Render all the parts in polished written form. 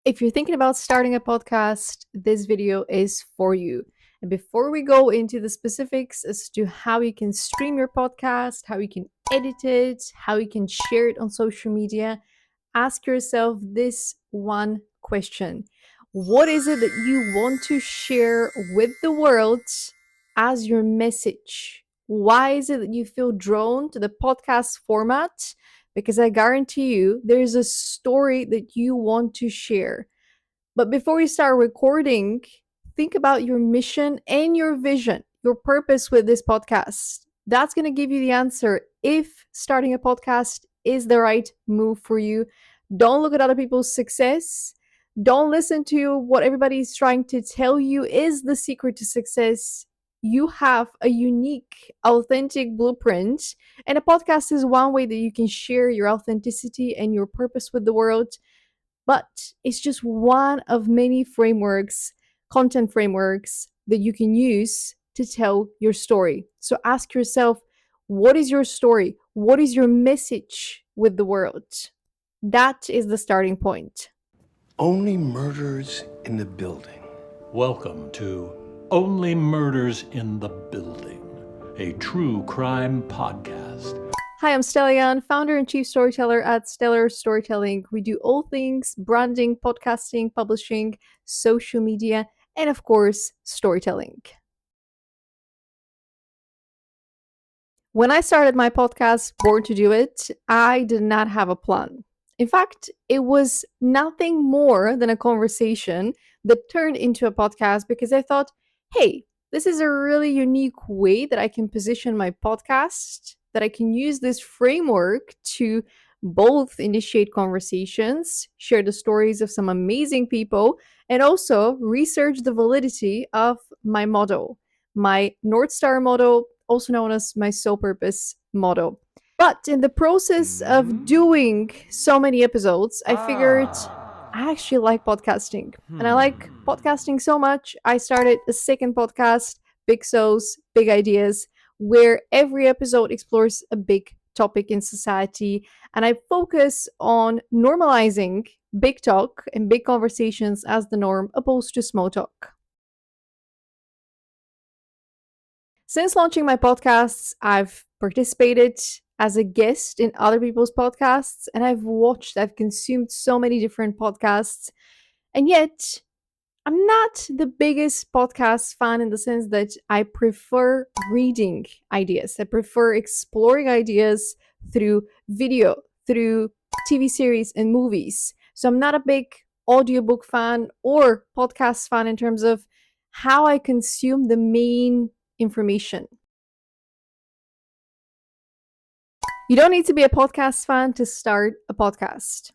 If you're thinking about starting a podcast, this video is for you. And before we go into the specifics as to how you can stream your podcast, how you can edit it, how you can share it on social media, ask yourself this one question. What is it that you want to share with the world as your message? Why is it that you feel drawn to the podcast format? Because I guarantee you there's a story that you want to share. But before you start recording, think about your mission and your vision, your purpose with this podcast. That's going to give you the answer if starting a podcast is the right move for you. Don't look at other people's success. Don't listen to what everybody's trying to tell you is the secret to success. You have a unique, authentic blueprint, and a podcast is one way that you can share your authenticity and your purpose with the world. But it's just one of many frameworks, content frameworks that you can use to tell your story. So ask yourself, what is your story? What is your message with the world? That is the starting point. Only murders in the building. Welcome to Only Murders in the Building, a true crime podcast. Hi, I'm Stellian, founder and chief storyteller at Stellar Storytelling. We do all things branding, podcasting, publishing, social media, and of course, storytelling. When I started my podcast, Born to Do It, I did not have a plan. In fact, it was nothing more than a conversation that turned into a podcast because I thought, hey, this is a really unique way that I can position my podcast, that I can use this framework to both initiate conversations, share the stories of some amazing people, and also research the validity of my model, my North Star model, also known as my sole purpose model. But in the process of doing so many episodes, I figured I actually like podcasting. And I like podcasting so much, I started a second podcast, Big So's, Big Ideas, where every episode explores a big topic in society. And I focus on normalizing big talk and big conversations as the norm, opposed to small talk. Since launching my podcasts, I've participated as a guest in other people's podcasts, and I've consumed so many different podcasts. And yet, I'm not the biggest podcast fan in the sense that I prefer reading ideas. I prefer exploring ideas through video, through TV series and movies. So I'm not a big audiobook fan or podcast fan in terms of how I consume the main information. You don't need to be a podcast fan to start a podcast.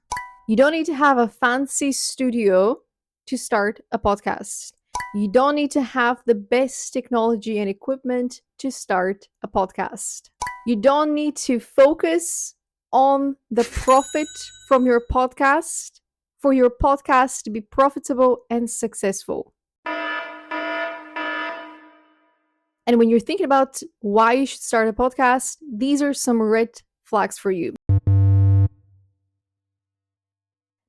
You don't need to have a fancy studio to start a podcast. You don't need to have the best technology and equipment to start a podcast. You don't need to focus on the profit from your podcast for your podcast to be profitable and successful. And when you're thinking about why you should start a podcast, these are some red flags for you.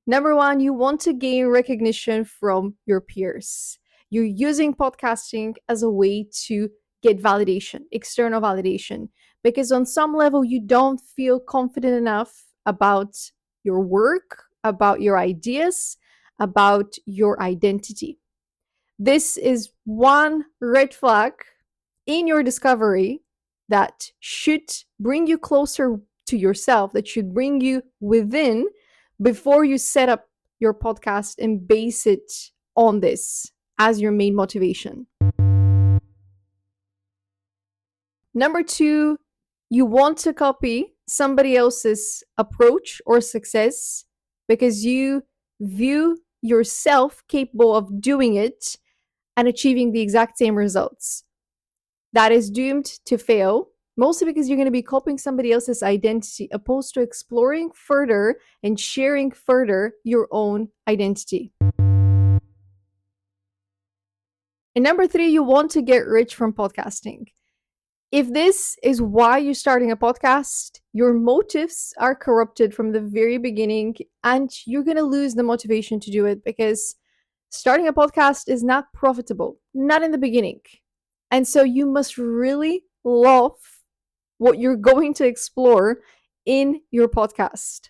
Number one, you want to gain recognition from your peers. You're using podcasting as a way to get validation, external validation, because on some level you don't feel confident enough about your work, about your ideas, about your identity. This is one red flag in your discovery that should bring you closer to yourself, that should bring you within before you set up your podcast and base it on this as your main motivation. Number two, you want to copy somebody else's approach or success because you view yourself capable of doing it and achieving the exact same results. That is doomed to fail, mostly because you're going to be copying somebody else's identity opposed to exploring further and sharing further your own identity. And number three, you want to get rich from podcasting. If this is why you're starting a podcast, your motives are corrupted from the very beginning, and you're going to lose the motivation to do it because starting a podcast is not profitable, not in the beginning. And so you must really love what you're going to explore in your podcast.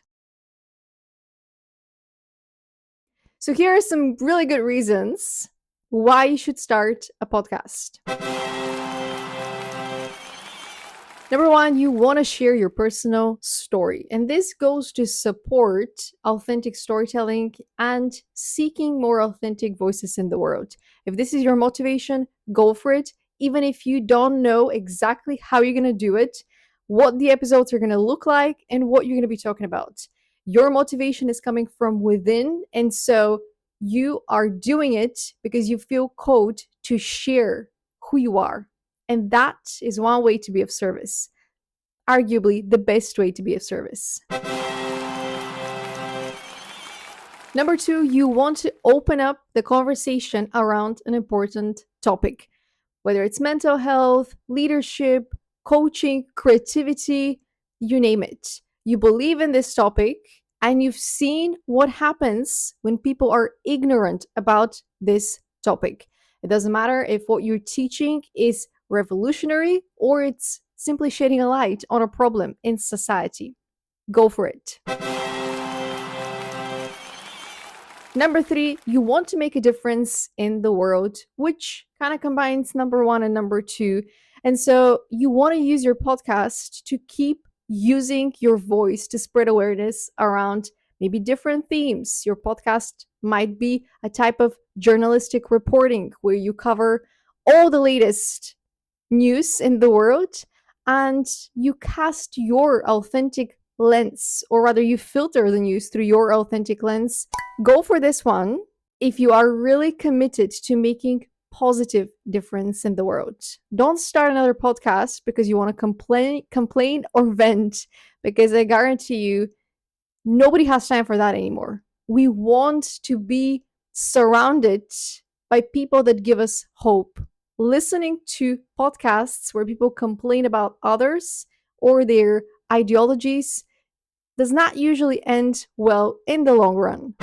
So here are some really good reasons why you should start a podcast. Number one, you want to share your personal story. And this goes to support authentic storytelling and seeking more authentic voices in the world. If this is your motivation, go for it. Even if you don't know exactly how you're going to do it, what the episodes are going to look like, and what you're going to be talking about. Your motivation is coming from within. And so you are doing it because you feel called to share who you are. And that is one way to be of service. Arguably the best way to be of service. Number two, you want to open up the conversation around an important topic, whether it's mental health, leadership, coaching, creativity, you name it. You believe in this topic and you've seen what happens when people are ignorant about this topic. It doesn't matter if what you're teaching is revolutionary or it's simply shedding a light on a problem in society. Go for it. Number three, you want to make a difference in the world, which kind of combines number one and number two. And so you want to use your podcast to keep using your voice to spread awareness around maybe different themes. Your podcast might be a type of journalistic reporting where you cover all the latest news in the world and you cast your authentic lens, or rather you filter the news through your authentic lens. Go for this one if you are really committed to making positive difference in the world. Don't start another podcast because you want to complain or vent, because I guarantee you nobody has time for that anymore. We want to be surrounded by people that give us hope. Listening to podcasts where people complain about others or their ideologies does not usually end well in the long run.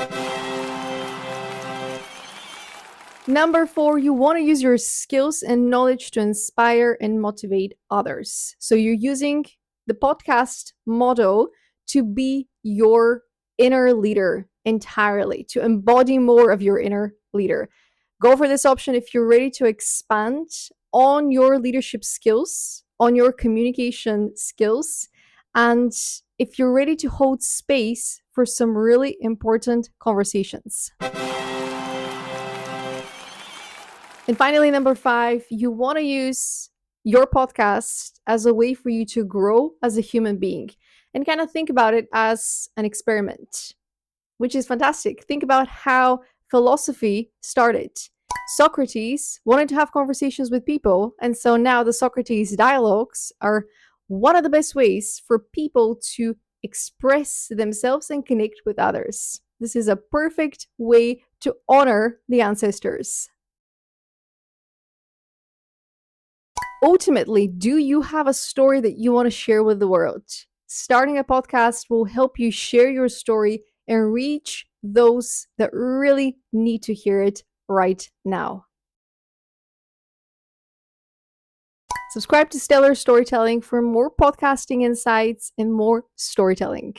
Number four, you want to use your skills and knowledge to inspire and motivate others. So you're using the podcast motto to be your inner leader entirely, to embody more of your inner leader. Go for this option if you're ready to expand on your leadership skills, on your communication skills, and if you're ready to hold space for some really important conversations. And finally, number five, you want to use your podcast as a way for you to grow as a human being and kind of think about it as an experiment, which is fantastic. Think about how philosophy started. Socrates wanted to have conversations with people, and so now the Socrates dialogues are one of the best ways for people to express themselves and connect with others. This is a perfect way to honor the ancestors. Ultimately, do you have a story that you want to share with the world? Starting a podcast will help you share your story and reach those that really need to hear it right now. Subscribe to Stellar Storytelling for more podcasting insights and more storytelling.